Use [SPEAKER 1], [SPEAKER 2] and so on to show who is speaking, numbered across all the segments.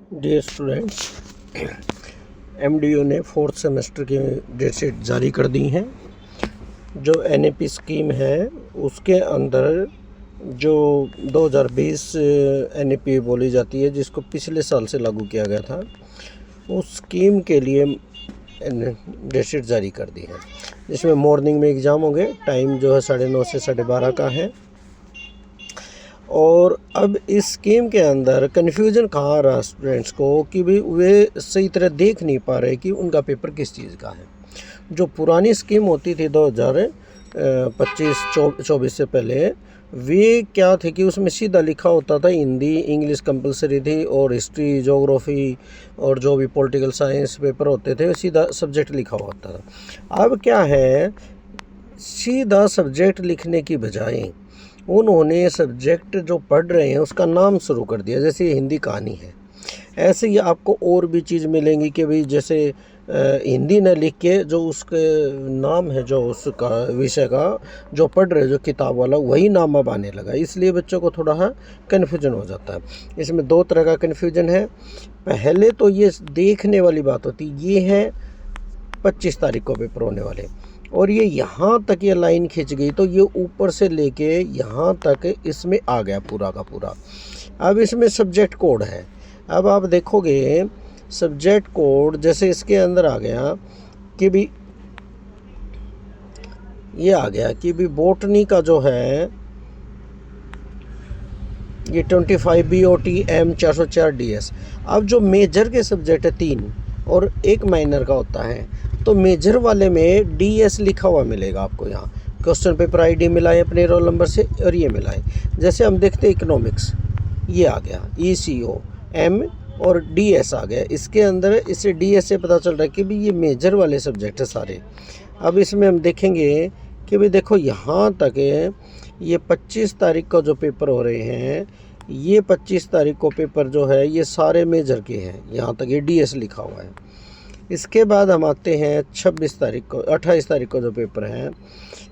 [SPEAKER 1] Dear students, MDU ने fourth semester की date sheet जारी कर दी हैं। जो एनएपी स्कीम है उसके अंदर जो 2020 एनएपी बोली जाती है, जिसको पिछले साल से लागू किया गया था, उस स्कीम के लिए डेट शीट जारी कर दी है, जिसमें मॉर्निंग में एग्ज़ाम होंगे। टाइम जो है 9:30 से 12:30 का है। और अब इस स्कीम के अंदर कन्फ्यूजन कहाँ आ रहा स्टूडेंट्स को कि भाई वे सही तरह देख नहीं पा रहे कि उनका पेपर किस चीज़ का है। जो पुरानी स्कीम होती थी 2025-24 से पहले, वे क्या थे कि उसमें सीधा लिखा होता था, हिंदी इंग्लिश कंपलसरी थी, और हिस्ट्री ज्योग्राफी और जो भी पॉलिटिकल साइंस पेपर होते थे सीधा सब्जेक्ट लिखा हुआ होता था। अब क्या है, सीधा सब्जेक्ट लिखने की बजाय उन्होंने सब्जेक्ट जो पढ़ रहे हैं उसका नाम शुरू कर दिया। जैसे हिंदी कहानी है, ऐसे ही आपको और भी चीज़ मिलेंगी कि भाई जैसे हिंदी न लिख के जो उसके नाम है, जो उसका विषय का जो पढ़ रहे जो किताब वाला, वही नाम अब आने लगा। इसलिए बच्चों को थोड़ा कन्फ्यूजन हो जाता है। इसमें दो तरह का कन्फ्यूजन है। पहले तो ये देखने वाली बात होती, ये है 25 तारीख को पेपर होने वाले, और ये यहाँ तक ये लाइन खिंच गई तो ये ऊपर से लेके यहाँ तक इसमें आ गया पूरा का पूरा। अब इसमें सब्जेक्ट कोड है। अब आप देखोगे सब्जेक्ट कोड जैसे इसके अंदर आ गया कि भी ये आ गया कि भी बॉटनी का जो है ये 25 BOT M 404 DS। अब जो मेजर के सब्जेक्ट है 3 और एक माइनर का होता है, तो मेजर वाले में DS लिखा हुआ मिलेगा आपको। यहाँ क्वेश्चन पेपर ID मिलाएं अपने रोल नंबर से, और ये मिलाएं। जैसे हम देखते हैं इकोनॉमिक्स, ये आ गया ECO M और DS आ गया। इसके अंदर इससे DS से पता चल रहा है कि भी ये मेजर वाले सब्जेक्ट है सारे। अब इसमें हम देखेंगे कि भाई देखो यहाँ तक ये 25 तारीख को जो पेपर हो रहे हैं, ये 25 तारीख को पेपर जो है ये सारे मेजर के हैं। यहाँ तक ये DS लिखा हुआ है। इसके बाद हम आते हैं 26 तारीख को, 28 तारीख को जो पेपर है,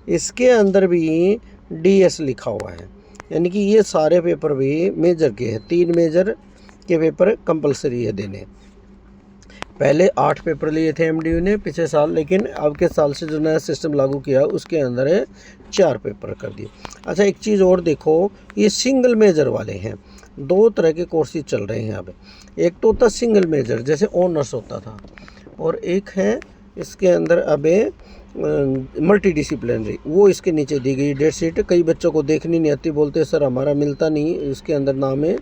[SPEAKER 1] इसके अंदर भी DS लिखा हुआ है। यानी कि ये सारे पेपर भी मेजर के हैं। 3 मेजर के पेपर कंपलसरी है देने। पहले 8 पेपर लिए थे एमडीयू ने पिछले साल, लेकिन अब के साल से जो नया सिस्टम लागू किया उसके अंदर 4 पेपर कर दिए। अच्छा, एक चीज़ और देखो, ये सिंगल मेजर वाले हैं। 2 तरह के कोर्सेज चल रहे हैं अब। एक तो होता सिंगल मेजर जैसे ऑनर्स होता था, और एक है इसके अंदर अब मल्टी डिसिप्लिनरी। वो इसके नीचे दी गई डेट शीट। कई बच्चों को देखनी नहीं आती, बोलते सर हमारा मिलता नहीं, इसके अंदर नाम है।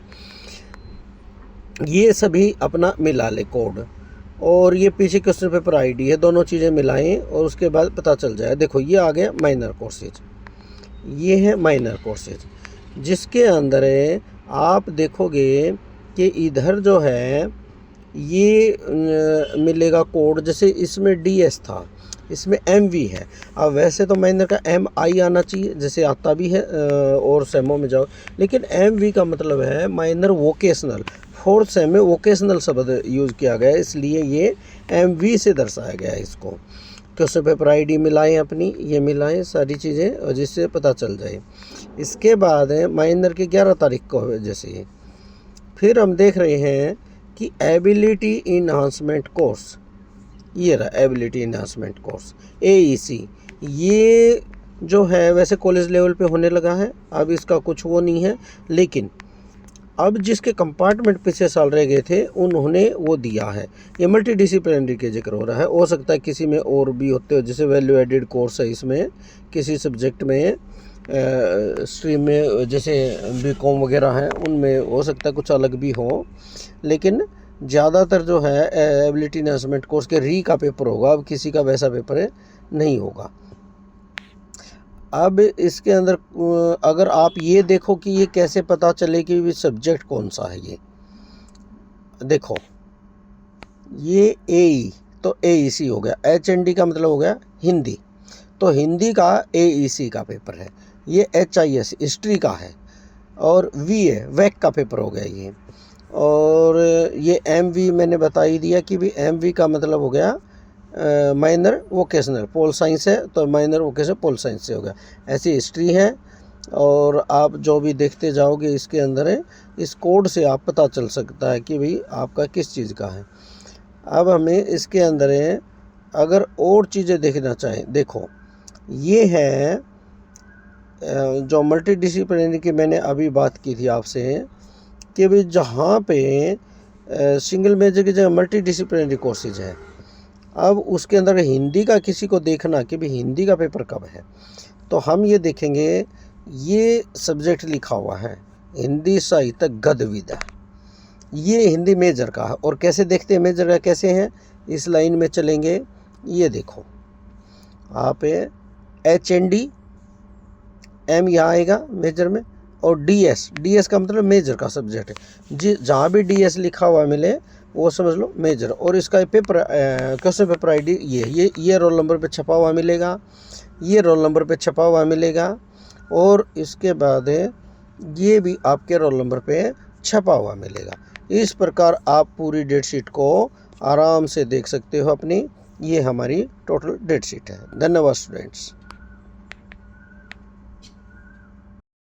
[SPEAKER 1] ये सभी अपना मिला ले कोड, और ये पीछे क्वेश्चन पेपर ID है। दोनों चीज़ें मिलाएं और उसके बाद पता चल जाए। देखो ये आ गया माइनर कोर्सेज, ये है माइनर कोर्सेज, जिसके अंदर आप देखोगे कि इधर जो है ये मिलेगा कोड। जैसे इसमें DS था, इसमें MV है। अब वैसे तो माइनर का MI आना चाहिए, जैसे आता भी है और सेमो में जाओ, लेकिन MV का मतलब है माइनर वोकेशनल। 4th सेम में वोकेशनल शब्द यूज़ किया गया है, इसलिए ये MV से दर्शाया गया है इसको। क्वेश्चन पेपर ID मिलाएं अपनी, ये मिलाएं सारी चीज़ें, और जिससे पता चल जाए। इसके बाद माइनर की 11 तारीख को है जैसे। फिर हम देख रहे हैं कि एबिलिटी इन्हांसमेंट कोर्स, ये रहा एबिलिटी इन्हांसमेंट कोर्स AEC। ये जो है वैसे कॉलेज लेवल पे होने लगा है, अब इसका कुछ वो नहीं है, लेकिन अब जिसके कंपार्टमेंट पिछले साल रह गए थे उन्होंने वो दिया है। ये मल्टी डिसिप्लिनरी के जिक्र हो रहा है। हो सकता है किसी में और भी होते हो, जैसे वैल्यू एडिड कोर्स है इसमें, किसी सब्जेक्ट में स्ट्रीम में जैसे BCom वगैरह है, उनमें हो सकता है कुछ अलग भी हो, लेकिन ज़्यादातर जो है एबिलिटी इन्हांसमेंट कोर्स के री का पेपर होगा। अब किसी का वैसा पेपर नहीं होगा। अब इसके अंदर अगर आप ये देखो कि ये कैसे पता चले कि सब्जेक्ट कौन सा है, ये देखो ये AE तो AEC हो गया। HND का मतलब हो गया हिंदी, तो हिंदी का AEC का पेपर है। ये HIS हिस्ट्री का है, और VA वैक का पेपर हो गया ये। और ये MV मैंने बता ही दिया कि भी MV का मतलब हो गया माइनर वोकेशनल। पोल साइंस है तो माइनर वोकेशनल पोल साइंस से हो गया। ऐसी हिस्ट्री है, और आप जो भी देखते जाओगे इसके अंदर है, इस कोड से आप पता चल सकता है कि भाई आपका किस चीज़ का है। अब हमें इसके अंदर है, अगर और चीज़ें देखना चाहें, देखो ये है जो मल्टी डिसिप्लिनरी की मैंने अभी बात की थी आपसे कि भाई जहाँ पे सिंगल मेजर की जगह मल्टी डिसिप्लिनरी कोर्सेज है। अब उसके अंदर हिंदी का किसी को देखना कि भाई हिंदी का पेपर कब है, तो हम ये देखेंगे, ये सब्जेक्ट लिखा हुआ है हिंदी साहित्य गद्य विधा, ये हिंदी मेजर का है। और कैसे देखते हैं मेजर का कैसे हैं, इस लाइन में चलेंगे, ये देखो आप HND M यहाँ आएगा मेजर में, और DS का मतलब मेजर का सब्जेक्ट है। जी जहाँ भी DS लिखा हुआ मिले वो समझ लो मेजर। और इसका पेपर क्वेश्चन पेपर ID ये रोल नंबर पे छपा हुआ मिलेगा, ये रोल नंबर पे छपा हुआ मिलेगा, और इसके बाद ये भी आपके रोल नंबर पे छपा हुआ मिलेगा। इस प्रकार आप पूरी डेट शीट को आराम से देख सकते हो अपनी। ये हमारी टोटल डेट शीट है। धन्यवाद स्टूडेंट्स।